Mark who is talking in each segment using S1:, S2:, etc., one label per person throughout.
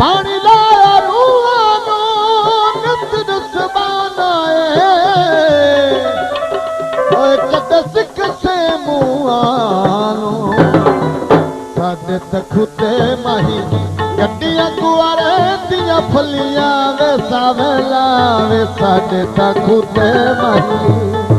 S1: पानी लाया रूहानो नित दुश्मनाए ओए कद सिख से मुआनो साडे तखुते माही गड्डियां कुआरे दियां फलियां वे सावेला वे साडे तखुते माही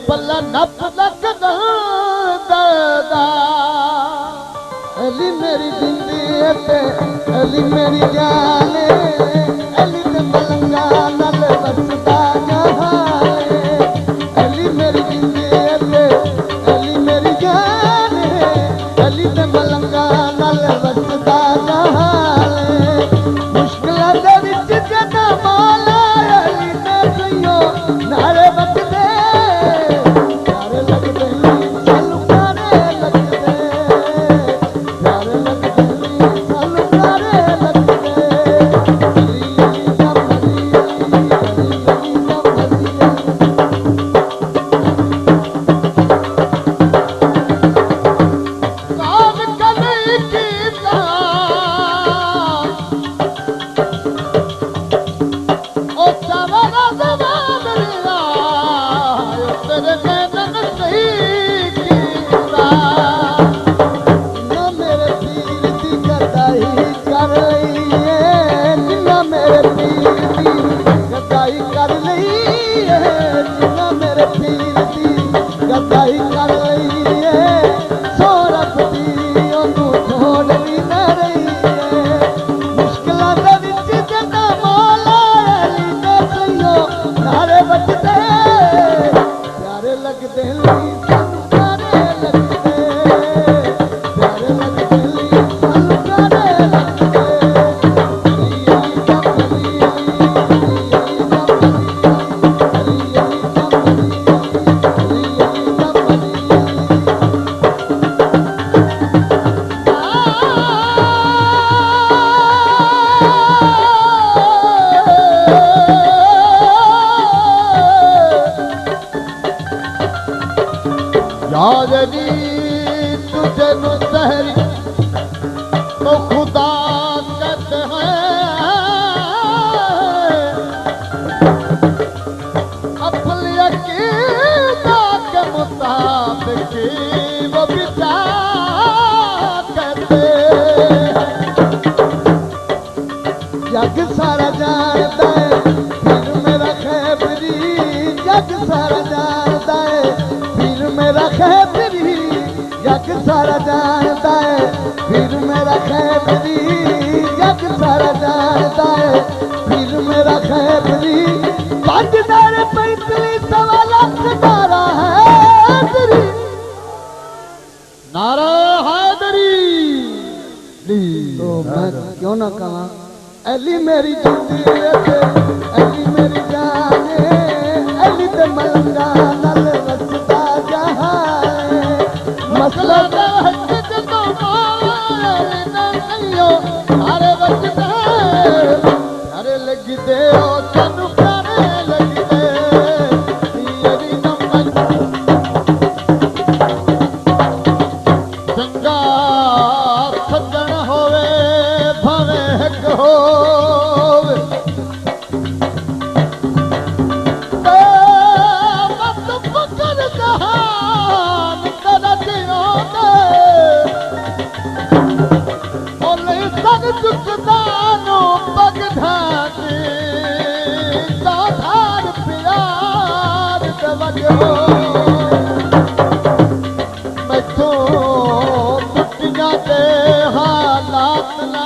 S1: पल्ला नप लक अली मेरी जिंदगी अली मेरी जान अली ते मलंगा नल बसदा जहां अली मेरी जिंदगी अली मेरी जान मलंगा नाल वसदा जहान मुश्किलां दे विच जदा मौला अली ने कहियो नारे वजदे प्यारे लगदे सानू प्यारे लगदे प्यारे लगदे सानू प्यारे लगदे यादनी तुझे नुसहरी तो खुदा कहते हैं अपनी अकीदा के मुताबिक वो बिता कहते जग सारा जानता है फिर मेरा खैबरी जग सारा जानता है मेरा खैबरी जग सारा जानता है फिर मेरा खैबरी जग सारा जानता है फिर मेरा खैबरी 5,35 सवा लाख नारा हैदरी नारा हैदरी तो मैं क्यों ना कहा अली मेरी जिंदगी अली मेरी जाने अली ते मलंगा नाल वसदा मसला तो कहियो अरे बचदा अरे लगदे ओ तनु प्यारे लगदे तेरी नमन चंगा सज्जन होवे भवे हक होवे मत पकड़ जहान चुकदानो पगधाने साधार प्यार दवजो मैं तो दुनिया के हालात ना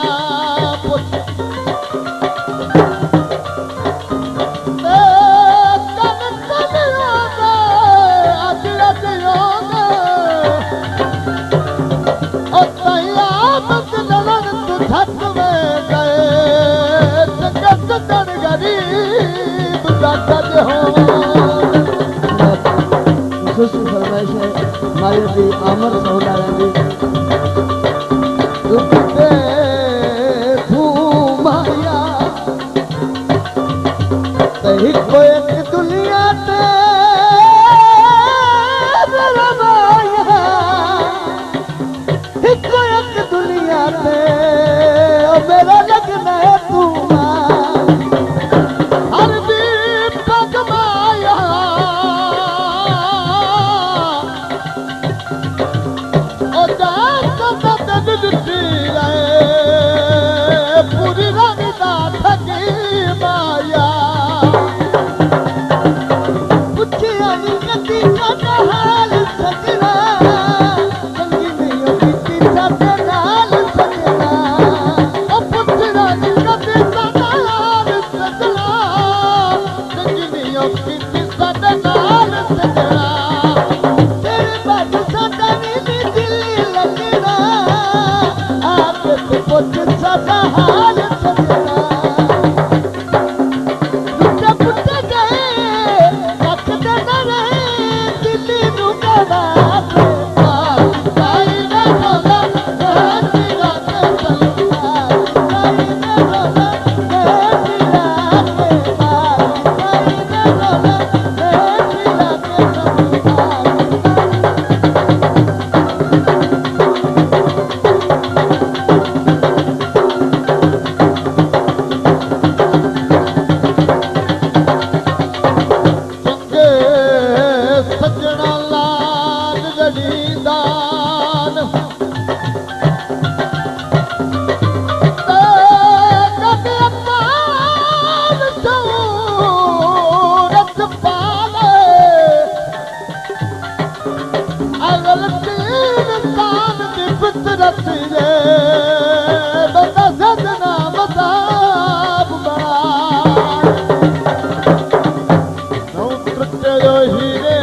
S1: पुछ फरमाइश है हमारे भी आमर सौदा माया एक दुनिया एक दुनिया मेरा लगना है तू तेरे बाद सदा नहीं दिल लगना नसीजे बंदा सजना मताब बड़ा नौ टुटे जो हीरे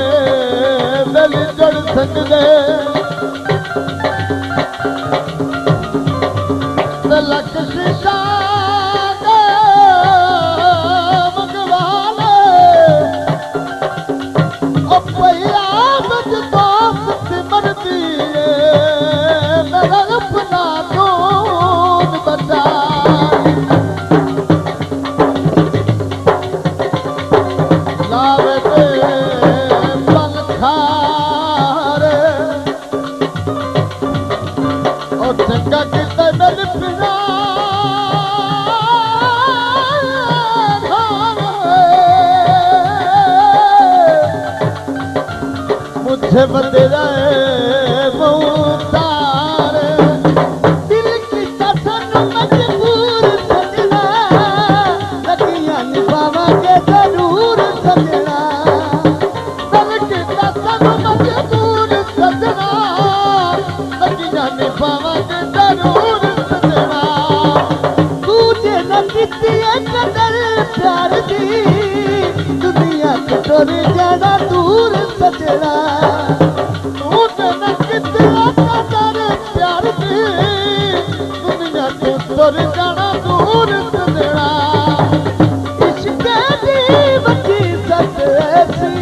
S1: दिल जड़ सकदे लख शीशा दे मगवाले ओ भैया मुझ दोस्त सिमरती मेरा अपना दूध बचा लावे दे पल खारे ओ चंगा किते मेरे पिता मुझे बतेरा मुतार दिल की कसम मजबूर सजना लगियां निभावांगे जरूर सजना दिल की कसम मजबूर सजना लगियां निभावांगे जरूर सजना तुझे न किती कदर प्यार दी दुनिया के तोरे जाना दूर सजना तूने न किती कदर प्यार दी दुनिया के तोरे जाना दूर सजना इश्क दी बची सत ऐसी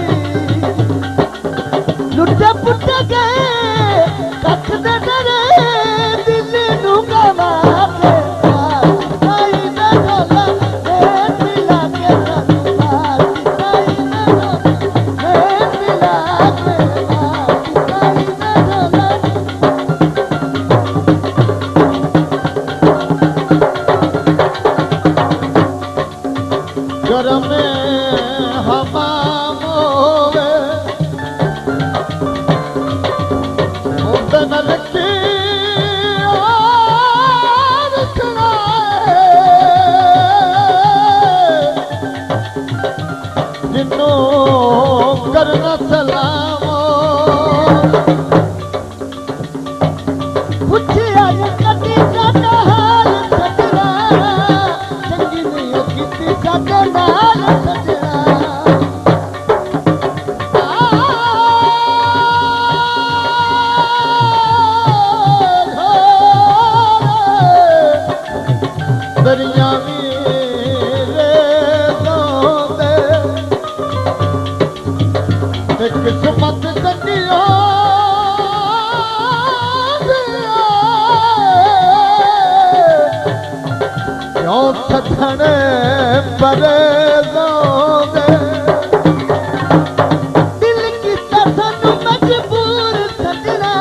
S1: लुटे पुट गए कख दे डरे दिल नू गवा के आई ना डोला मिला के सानू आई ना डोला मिला के आई ना डोला गरम हमाम होवे उंदन लकी और खड़ाए जिन्नो करना सलामो पुछया कदी साडा हाल सजना चंगी नहीं कीती साडे नाल सजना दरिया मेरे सोते किस्मत सटियो क्यों सथने परे सोते दिल की कसम मजबूर सजना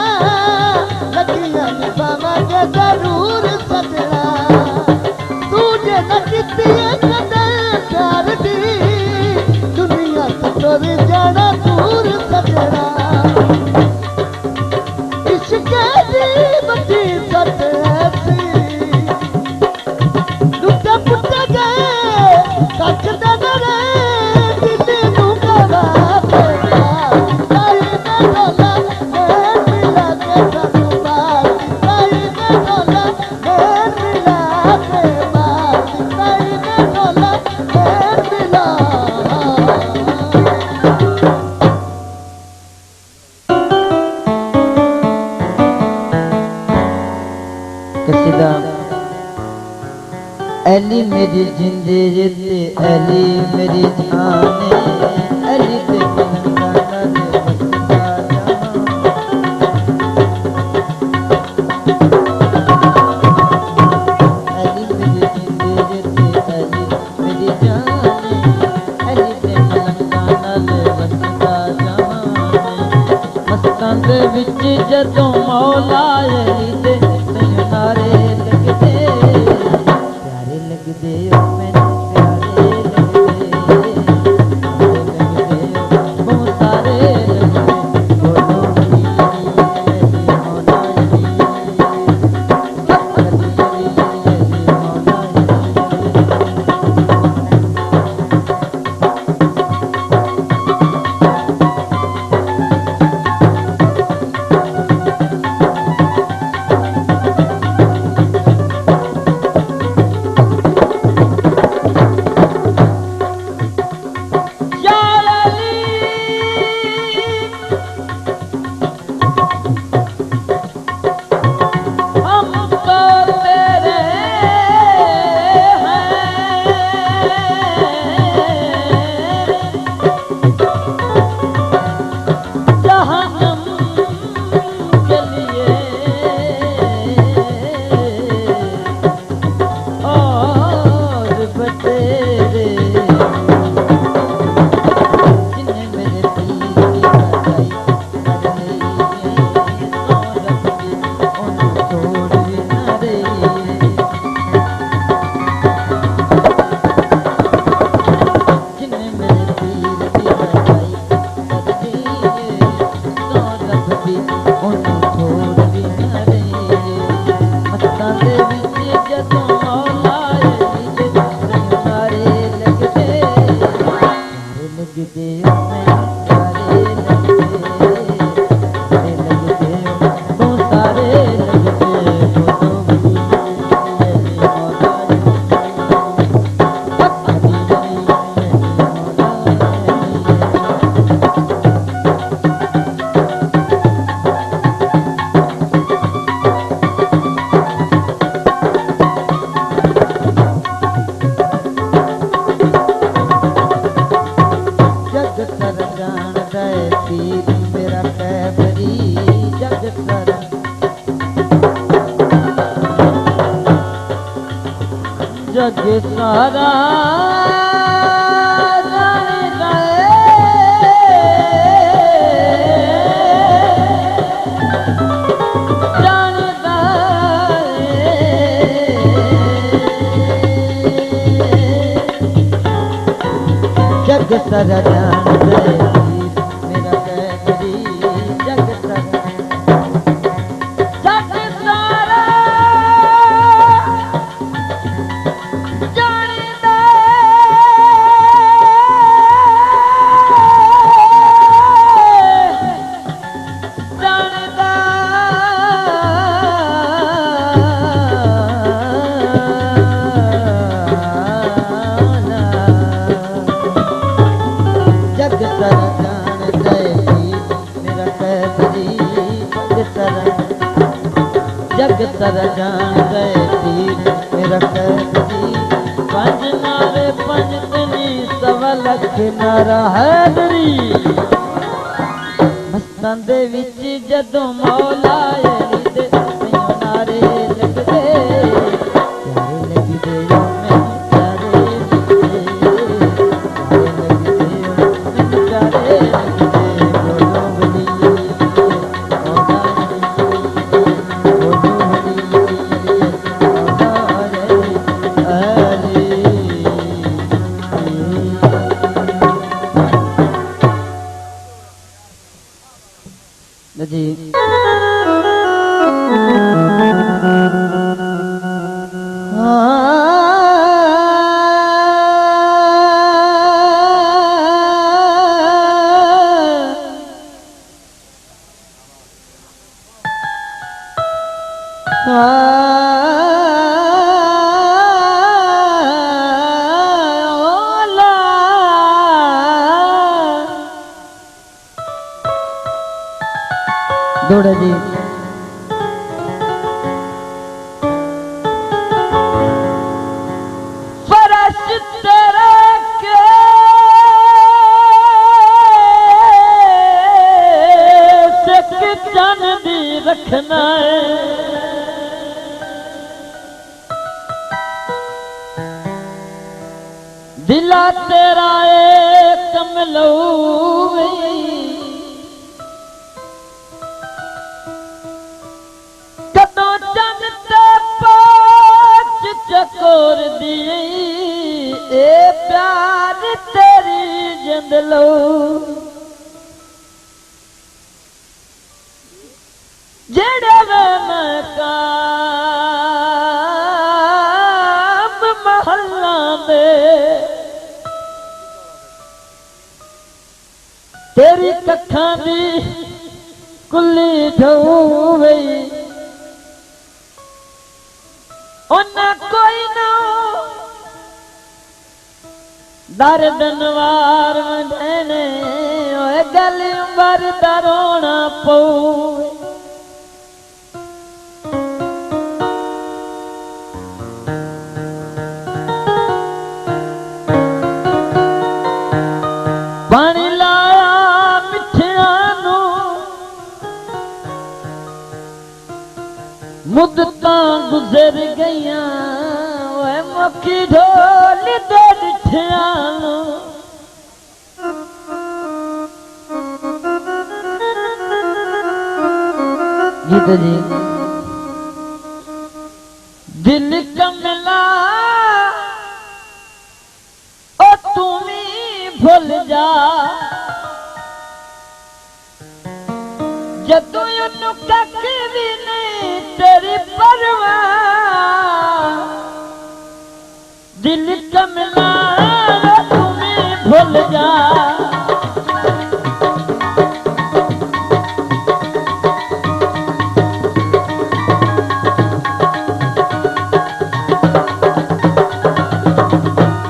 S1: लगियां निभावांगे जरूर सजना तुझे न किती कदर प्यार दी दुनिया से तोरे जाना दूर सजना इश्क दी बची सत ऐसी लुटे पुट गए कख दे डरे दिल नू गवा के आई ना डोला मिला के सानू आई ना डोला मिला के आई ना डोला मिला कसीदा अली मेरी जिंदगी ते अली मेरी जाने अली ते तेलंगाना दे वसदा अली मेरी जिंदगी ते अली मेरी जाने अली ते तेलंगाना दे वसदा मस्तां दे विच जदों मौला अली दे नारे लगदे प्यारे लगदे मैनू प्यारे लगदे जग सारा जानदा जानदा जग सारा जानदा मेरा कैदी जग सारा जग सर जान गए पीर मेरा कैदी पंज नारे पंजतनी सवा लख नारा हैदरी मस्तां दे विच जदों मौला अली दे नारे लगदे प्यारे लगदे मैनूं प्यारे लगदे प्यारे लगदे बोलो बली जी दौड़ा जी फरश तेरा के सिक चन दी रखना है दिला तेरा कमलू चकोर दी ए प्यार तेरी जिंद लो जेड़े वे मकाम महल्ला दे तेरी कखां दी कुल्ली ढऊ वई कोई ना दर्द नवार देने गल उमर दा रोना पऊ पानी लाया मिठिया नू मुद्दतां गुजर गईयां मुखी ढोल दे डिठिया गीत जी दिल कमला ओ तुम्ही भूल जा जदों यूं कख भी नहीं तेरी परवाह दिल कमला तुम्हें भूल जा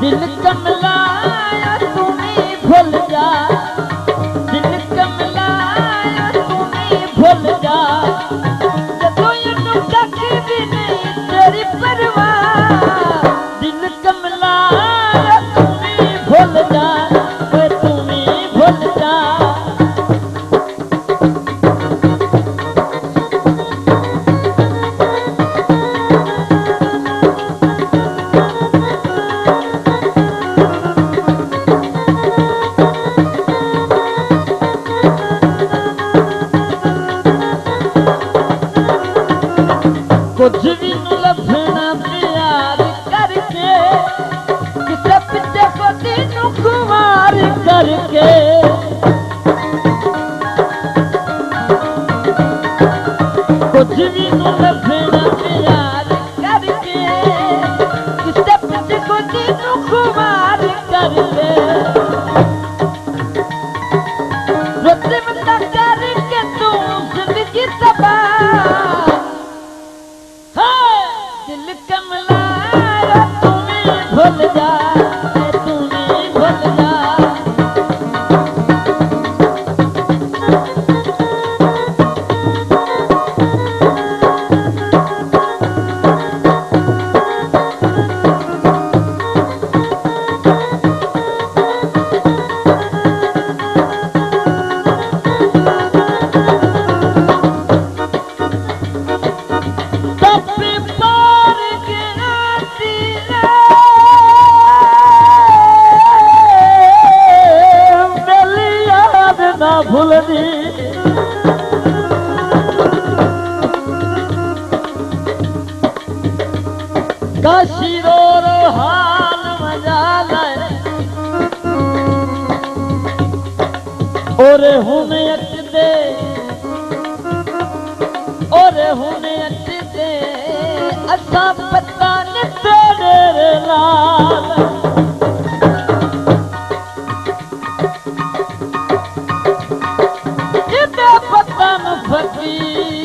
S1: दिल कमला तुम्हें भूल जा दिल कमला तुम्हें भूल जा जदों यूं कख भी नहीं तेरी परवाह दिल कमला तुम्हें भूल जा कुछ भी न लभना प्यार करके किसे पिछे पति नु कुमार करके कुछ भी न लभना प्यार करके किसे पिछे पति नु कुमार करके रोते बंदा करके तू जिंदगी तबाह दिल कमला तुम्हें भूल जा तुम्हें भूल जा काशीरो हाल मजा लाए और हुने अटदे असा पता न तेरे लाल जिते पता न फकीर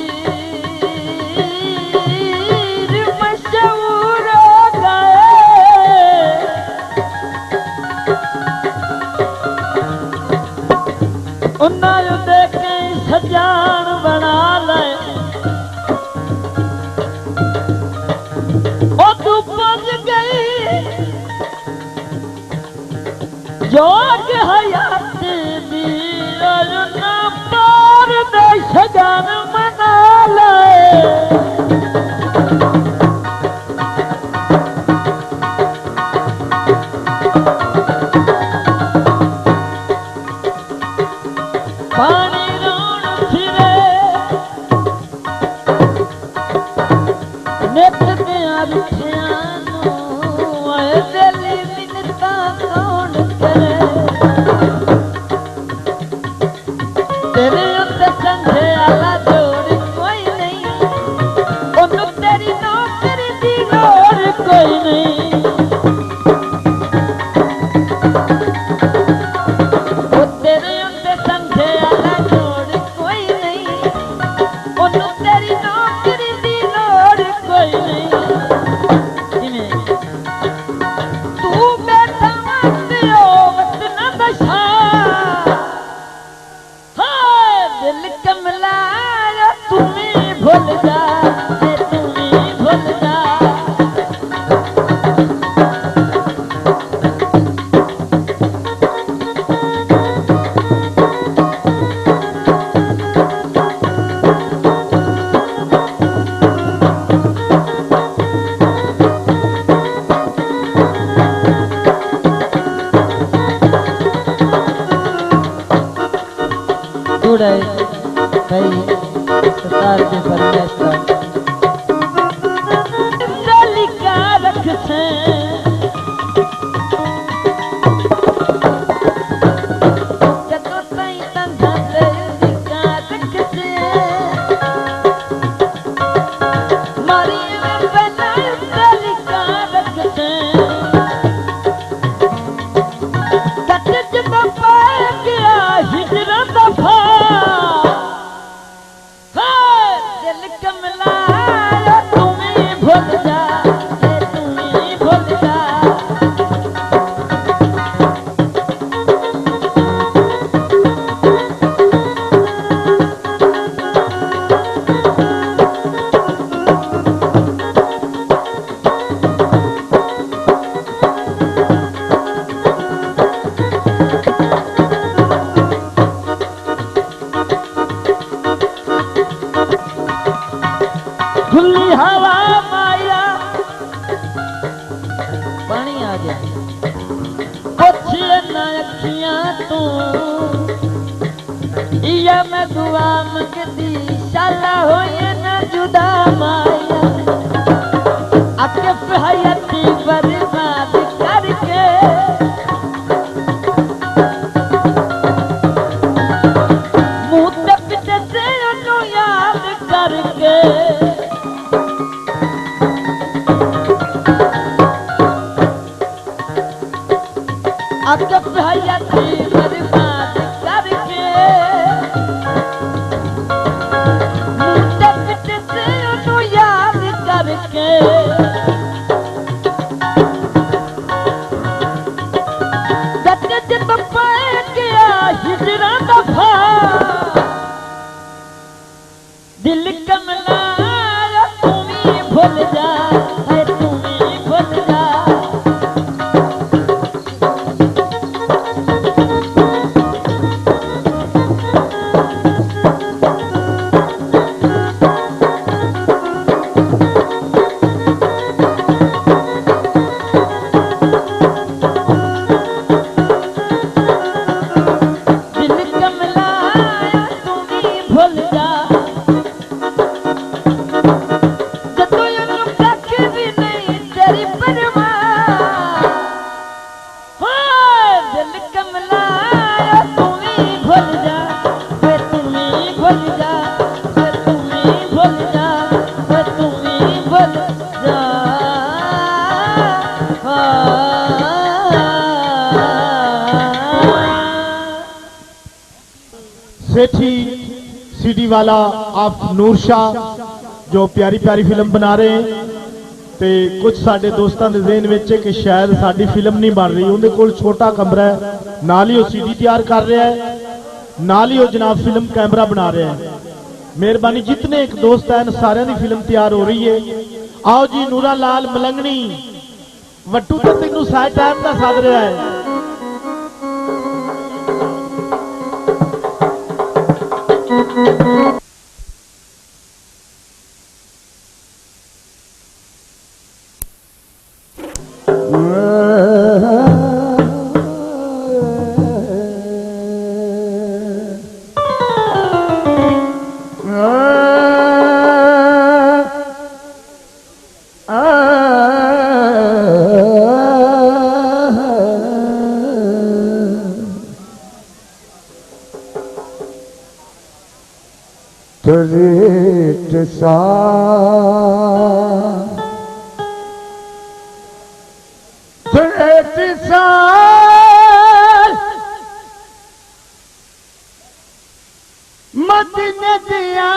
S1: उन्हें देखे सजान बना ले और तू पहुंच गई जोग हयात दी ना पार दे सजान बना ले पानी रोन फिरे नित दिया रुठियां आए दिली मिन्नता कौन करे तेरे उत्ते संघे आला जोड़ कोई नहीं ओनू तेरी नौकरी दी लोड़ कोई नहीं दिल कमला तुम्हें भूल जा तुम्हें भूल जा भाई सरकार के परमेश्वर का रख से जतो तई तंधा का रख से मारी में बनाए का रख से कट जब पाए गया हिजरत दफा दिल कमला तुम्हें भूल जा तुम्हें भूल जा खुली हवा माया पानी आ गया पुछिए ना अखियां तू इया मैं दुआ मंगदी शाला होए ना जुदा माया के गज जब पाए गया हिजरा दफा दिल कमला तुम्हें भूल जा है तुम्हें भूल जा
S2: सेठी सीडी वाला आप नूर शाह जो प्यारी प्यारी फिल्म बना रहे हैं ते कुछ साडे दोस्तों के ज़हन में कि शायद साडी फिल्म नहीं बन रही उन्हें कोल छोटा कमरा है नाल ही वो सीडी तैयार कर रहा है नाल ही वो जनाब फिल्म कैमरा बना रहे हैं मेहरबानी जितने एक दोस्त हैं सारे की फिल्म तैयार हो रही है आओ जी नूरा लाल मलंगनी वट्टू तो तेनू सारे टाइम का सद रहा है
S3: त्रेट साल मदीने दिया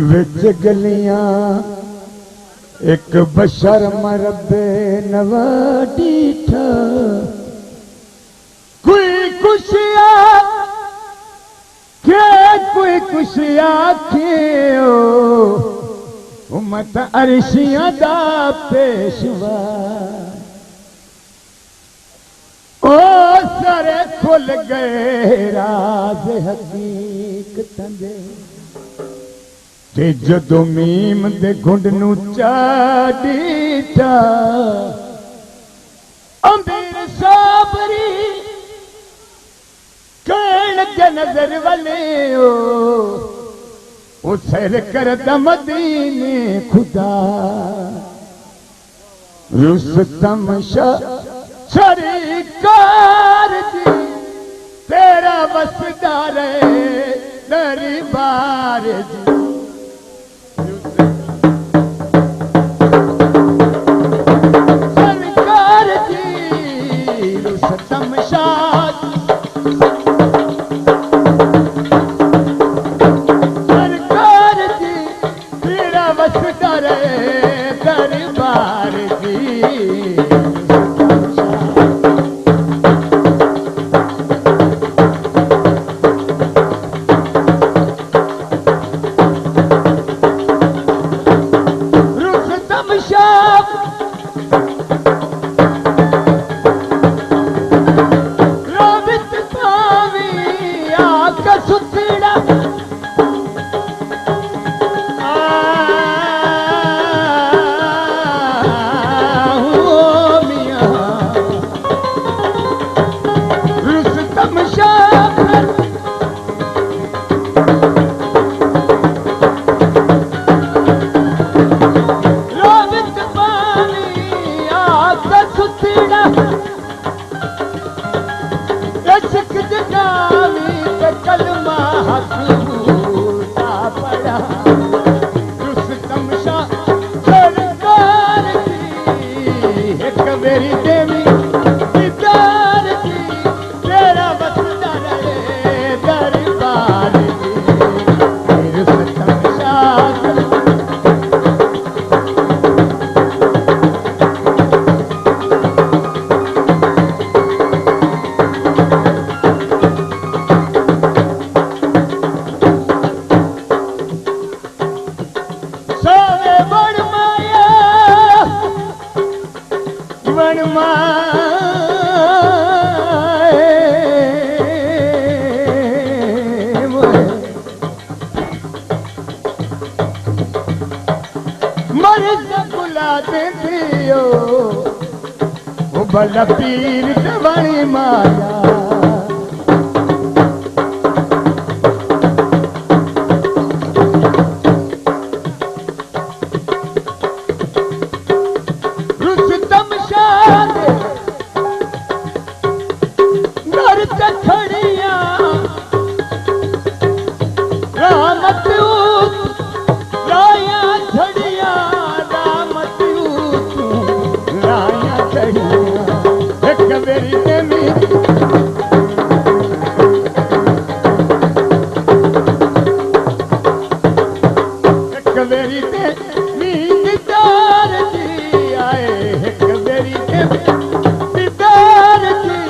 S3: विच गलियां एक बशर मरबे नवाडी था कोई खुशिया के कोई खुशिया के उम्मत अरशियां दा पेशवा ओ सारे खुल गए राज हकीकत दे ते जदों मीम दे घुंड नू चाड़ीटा अमीर साबरी कहण के नजर वाले ओ सैर करदा मदीने खुदा रुस्तम शाह सरकार दी तेरा वसदार दरबार जी मेरी देवी बड़ा पीर दवानी माया रुस्तम शाह घर खड़िया रामत राया झड़िया रामत राया झड़िया मेरी देवी मेरी देवी दीदार जी आए मेरी देवी दीदार जी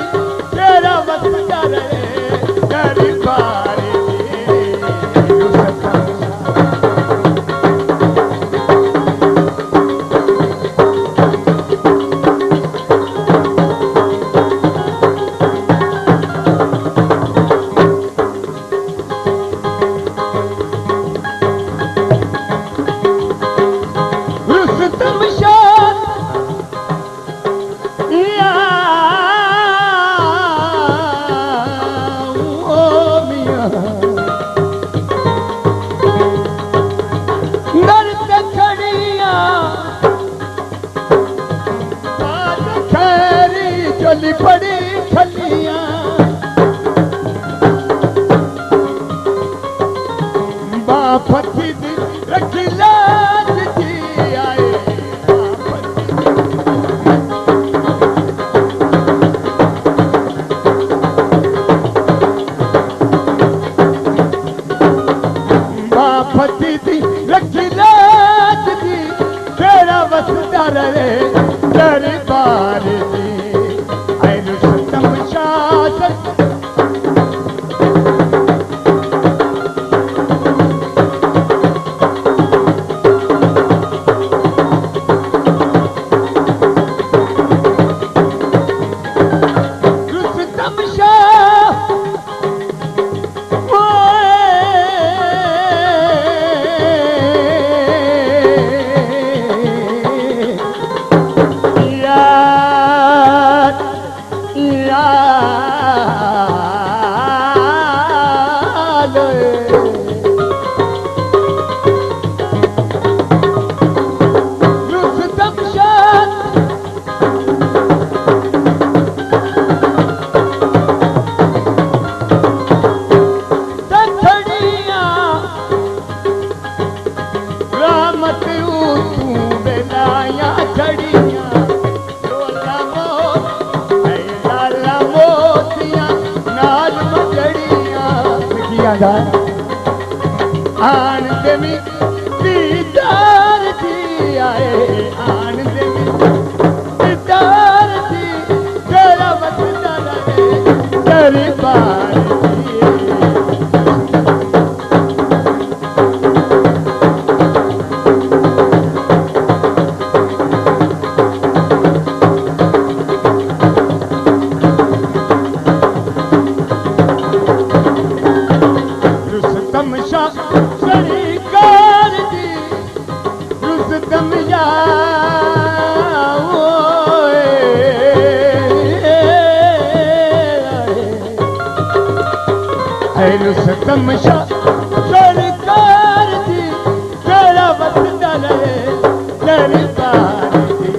S3: तेरा वक्त रहे तेरी बारी बड़ी खलियां बापती रखी लाज जी आए बापती रखी लाज जी तेरा वसदा रहे दरबार जी आन देवी दीदार जी आए आन देवी दीदार जी तेरा वसदा रहे दरबार सरकार जी रुस्तम रुस्तम सरकार जी तेरा वसदा रहे दरबार जी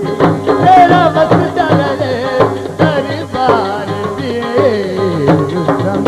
S3: तेरा वसदा रहे दरबार जी रुस्तम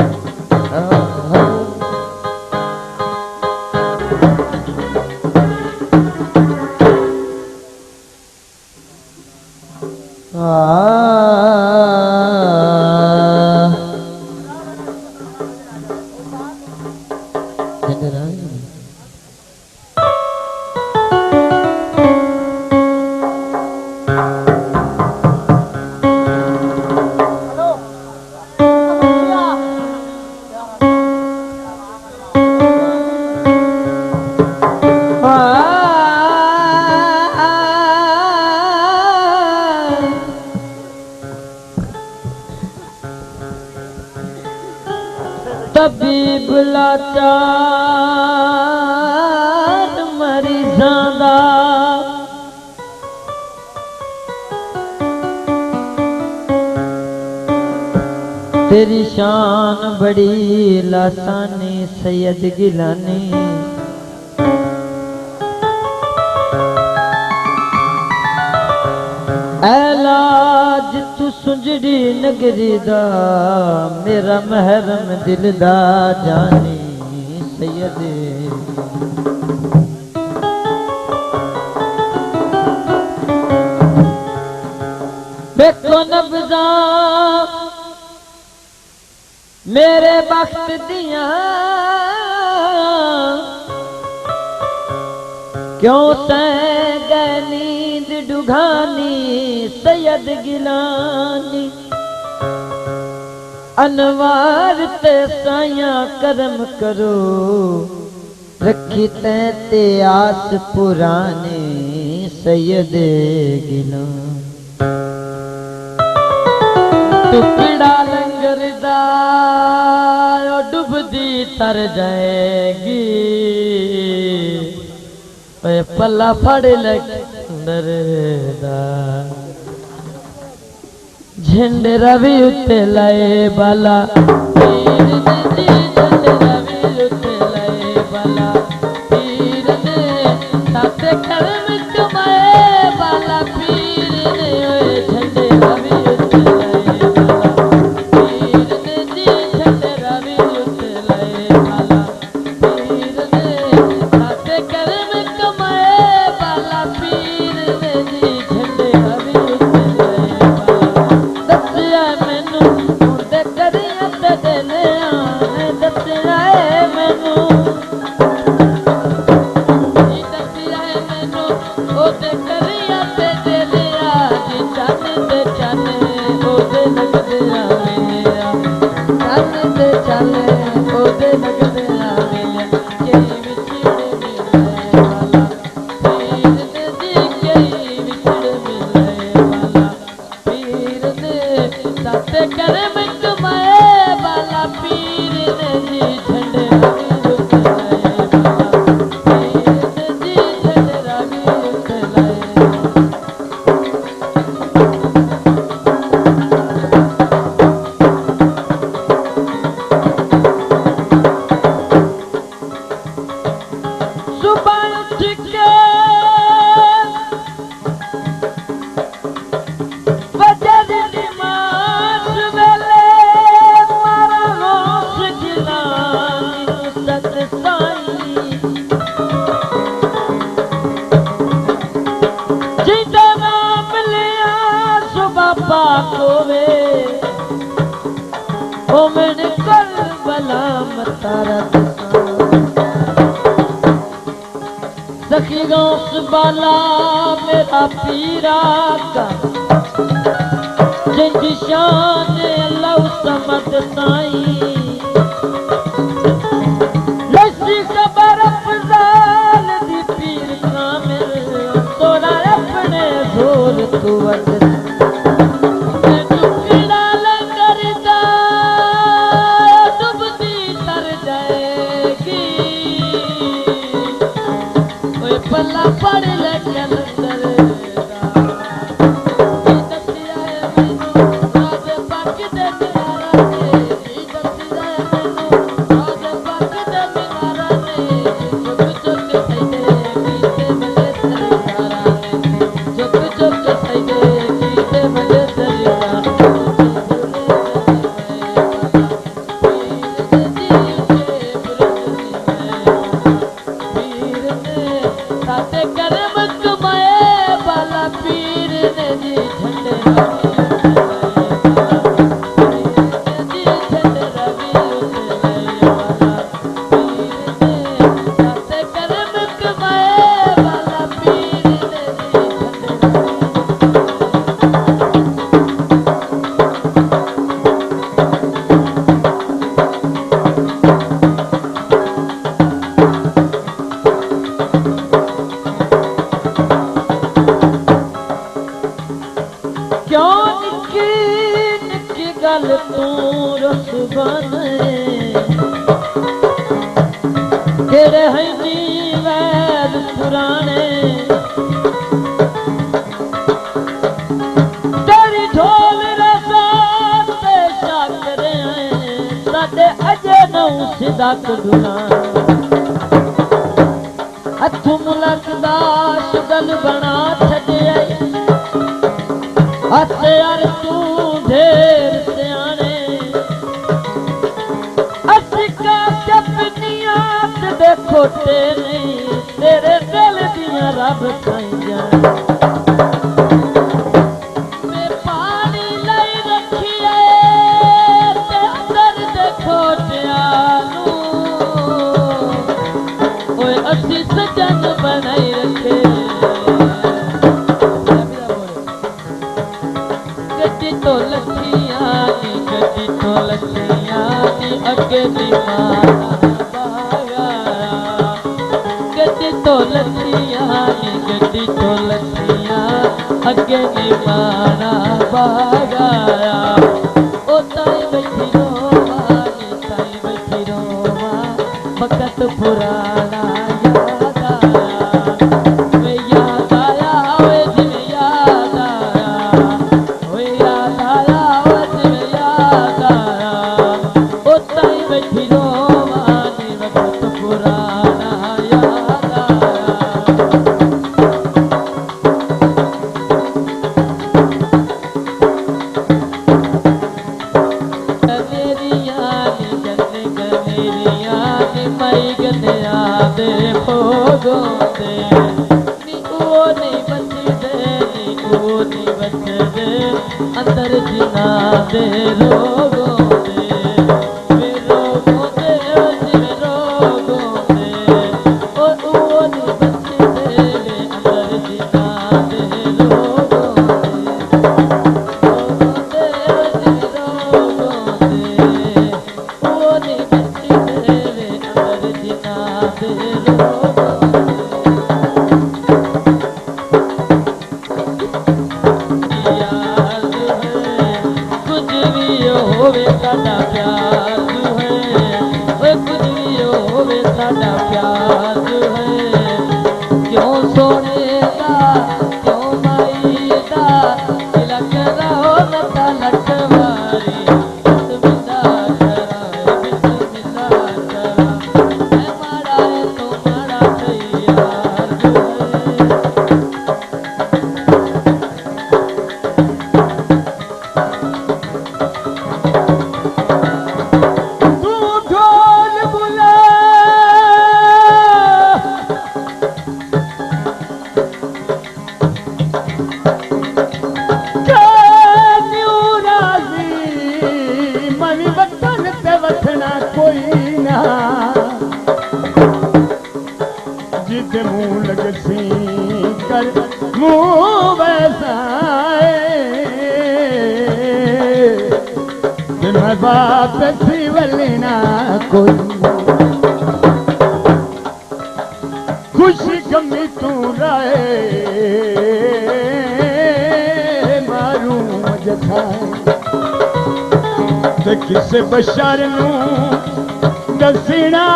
S1: तबीब लाचार मरीजां दा तेरी शान बड़ी लासानी सैयद गिलानी ऐलाज तू सुंजड़ी नगरी दा मेरा महरम दिल दा जानी सैयद बेको नब्ज़ा मेरे बख्त दिया क्यों सह गए नींद डुघानी सैयद गिलानी अनवार ते साया करम करो रखी ते आस पुराने सैयद गिलानी टुकड़ा लंगर दा डुबदी तर जाएगी पल्ला फड़ लंगर दा झंड रवि उत्ते लाए बाला पीर ने जी झंड रवि उत्ते लाए बाला पीर ने साथे कर्म कमाए बाला पीर ने झंड रवि उत्ते लाए बाला पीर ने जी झंड रवि उत्ते लाए बाला पीर ने साथे कर्म कमाए बाला पीर ने जी झंड रवि उत्ते लाए बाला दसिया मैनू उनदे करिया ते दिलिया ने दसिया मैनू दसिया मैनू ओदे करिया ते दिलिया जी चन ते चन ओदे लगदिया मिलिया चन ते चन ओदे लगदिया मिलिया कई विछड़े मिले वाला पीर ने जी कई विछड़े मिले वाला पीर ने साथे कर्म कमाए वाला पीर ने जी झंडे रवि उत्ते लाए वाला पीर ने जी झंडे रवि उत्ते लाए सुबह उठ के फजर नमाज वेले मारा होश गिलानी नुसरत साईं जिंदा नाम लिया सुबह पाक होवे ओ मैंने करबला मतारा सखी गौस बाला मेरा पीरा का जिंदी शान अल्लाह समद साई लस्सी खबर अफजाल दी पीर कामिल तोरा अपने जोर तू वद टुकड़ा लंगर दा डुबदी तर जाएगी ओए पल्ला पड़ लगन दर दसिया मैनू राज पक दे मिनारा ने दसिया मैनू राज पक दे मिनारा ने चुप चुप सैदे कीते बड़े सरकारा ने चुप चुप सैदे कीते बड़े सरकारा साथे कर्म कमाए वाला पीर ने जी झंडे रवि उत्ते लाए वाला पीर ने साथे कर्म कमाए वाला पीर ने जी झंडे क्यों निकी निकी गल तू रस बने केड़े है नी वैद पुराने तेरी ढोल रसा ते शाकरे साडे अजे नौ सिदा कदुना हथ मुलक दा शुगल बना छड़े हथ यार तू ढेर सियाने असिका चपनियात दे खोटे नहीं तेरे दिल दियां रब खाइयां मैं पानी लाई रखिए ते अंदर दे खोटिया ओए असी सजन बनाई रखे गड्डी तो लखियां नी अगे दी माना बागा गड्डी तो लखियां अगे दी माना बागा ओ ताई बैठी रोवा नी ताई बैठी रोवा वक्त पुराना याद आया वे जिवे याद आया वे याद आया वे जिवे याद आया ओ ताई बैठी रोवा नी वक्त पुराना याद आया दे फोगों दे नी ओ नहीं बचदे नी ओ नहीं बचदे अंदर जिना दे रोगों दे वे रोगों दे वे रोगों दे ओ नहीं बचदे वे अंदर जिना दे रोगों दे रोगों दे ओ नहीं बचदे वे अंदर जिना दे होवे साडा प्यार है ओए कुछ भी होवे साडा प्यार है क्यों सोने दा क्यों माई दा तिलक रहो लता लटवारी बिस्मिल्लाह करा है माड़ा है तो माड़ा तैयार
S3: जिते मुँह लगसी कर मुँह वैसाए मैं बाप सी वलना कोई खुशी गमी तू राए मारू जठाए ते किसे बशर नू दसना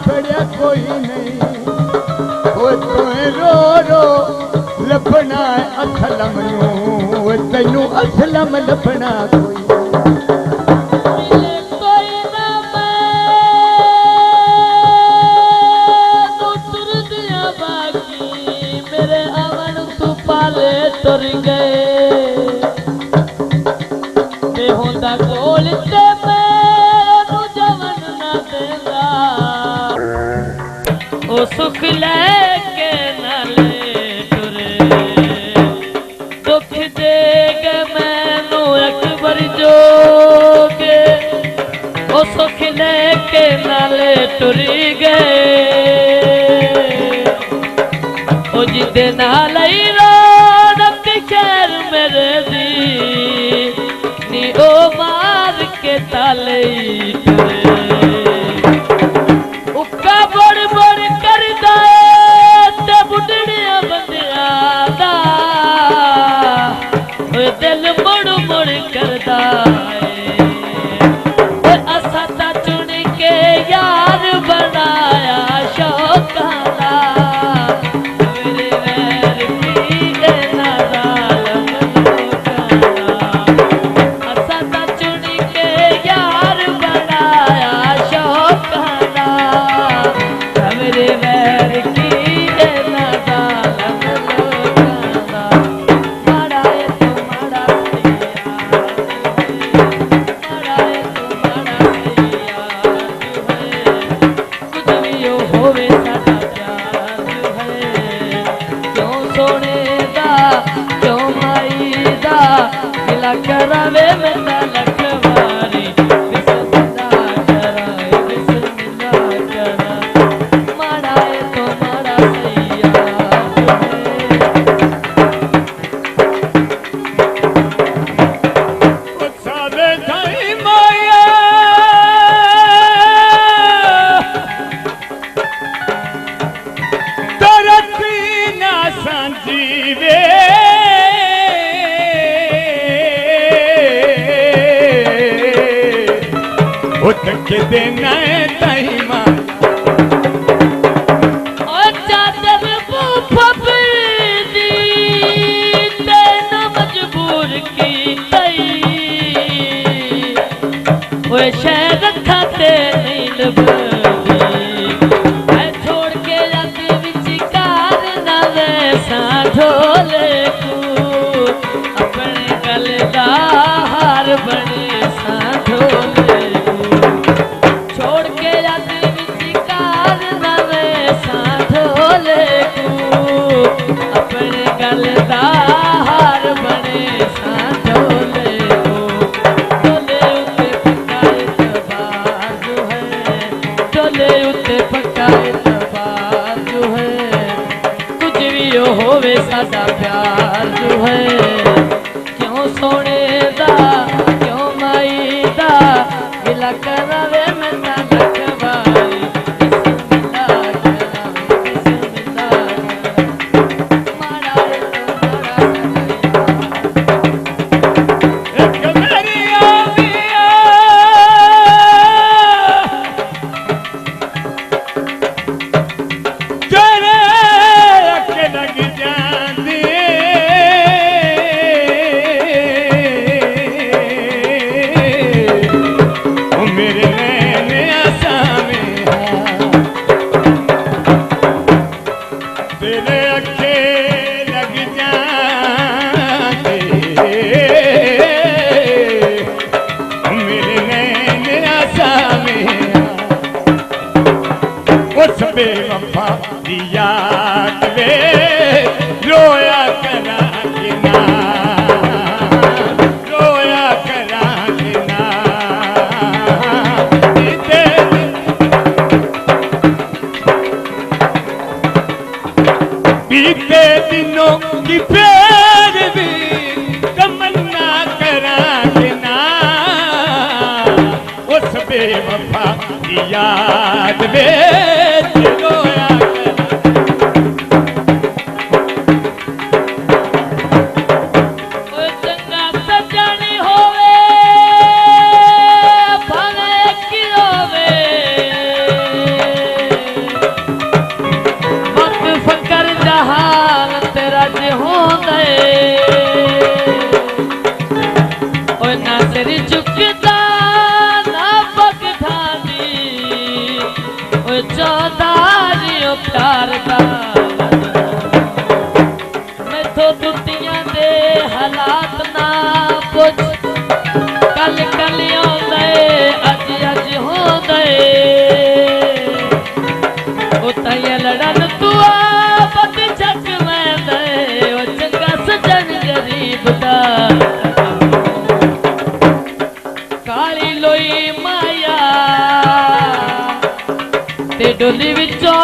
S3: फड़िया कोई नहीं वो तुम्हें रो रो लपना असलम नू तेनू असलम लपना कोई
S1: तुर गए ते होंदा कोल ते मैं जवन ना देंदा ओ सुख लेके नाले टुरे दुख देगे मैनू अकबर जोगे ओ सुख लेके नाले टुरी गए ओ जिदे नाल खैर मेरे दी नी ओ मार के ताले उक्का बड़ बड़ कर दे बुढ़िया बंदिया दा ओए दिल मुड़ मुड़ करदा है ओए असा ता चुन के यार बनाया शौकां दा मेरे वैर की ना जालम लोकां दा असा ता चुन के यार बनाया शौकां दा मेरे वैर की ना जालम लोकां दा माड़ा है तो माड़ा माड़ा है तो माड़ा कुछ भी हो होवे साडा प्यार है क्यों सोने दा क्यों माई दा दिला करावे मेरा लखवारी बिस्मिल्लाह करा बिस्मिल्लाह करा माड़ा है तो माड़ा सैया
S3: सारे थाई माया तरती ना संजीवे उठ के देना ताई माया
S1: और चादर फबरी दी तेना मजबूर की तई ओए शहर खाते नहीं लबदी मैं छोड़ के जाते विच कार ना वैसा ढोले को अपने गल दा हार बने सा ढोले छोड़ के जाते विचिकार नवे साधोले को अपने गल दा हार बने साधोले को डोले उते पक्का इतबार जो है डोले उते पक्का इतबार जो है कुछ भी होवे साडा प्यार जो है क्यों सोने दा क्यों माई दा गिला करावे मेरा लखवारी बिस्मिल्लाह करा बिस्मिल्लाह करा माड़ा है तो माड़ा
S3: एक मेरी आमिया तेरे अख लग जांदी ओ मेरे नैने आसामे तेरे अखे लग जांदे मेरे नैने आसामे उस बेवफा दी याद वे रोया करा के ना रोया करा के ना बीते दिनों की पैरवी तमन्ना करा के ना उस बेवफा की याद में रोया
S1: ओए चंगा सजनी होवे भावे की होवे मत फकर जहान तेरा जे होंदे ओए ना तेरी झुकदा ना बगधानी ओए चौधारी प्यार दा मैथों दुतियां दे हालात ना पुछ कल कल आउंदे अज अज होंदे ओ ताईं लड़न तू आपत छक वैंदे ओ चंगा सजन गरीब दा काली लोई माया ते डोली विचों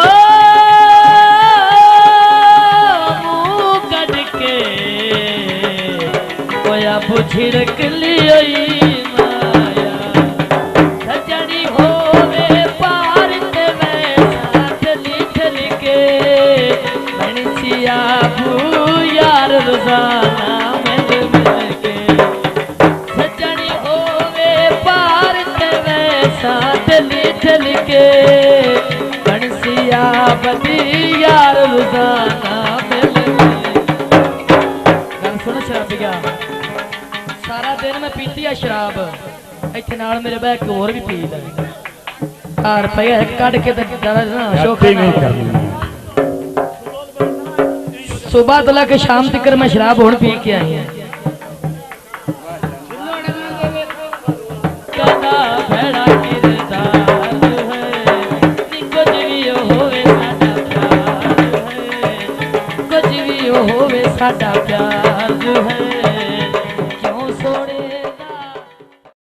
S1: मुंह कढ के होया बुझिड़क लियोई माया सजनी होवे पार ते वैसा ठली ठल के बणसिया बू यार रोजाना मिल मिल रुपया सारा दिन मैं पीती है शराब इत्थे नाल मेरे बह के होर भी पी ले रुपया एक कट के सुबह तो लेके शाम तक मैं शराब हुण पी के आई हूं कहना भेड़ा किरदार है कुछ भी होवे साडा प्यार है कुछ भी होवे साडा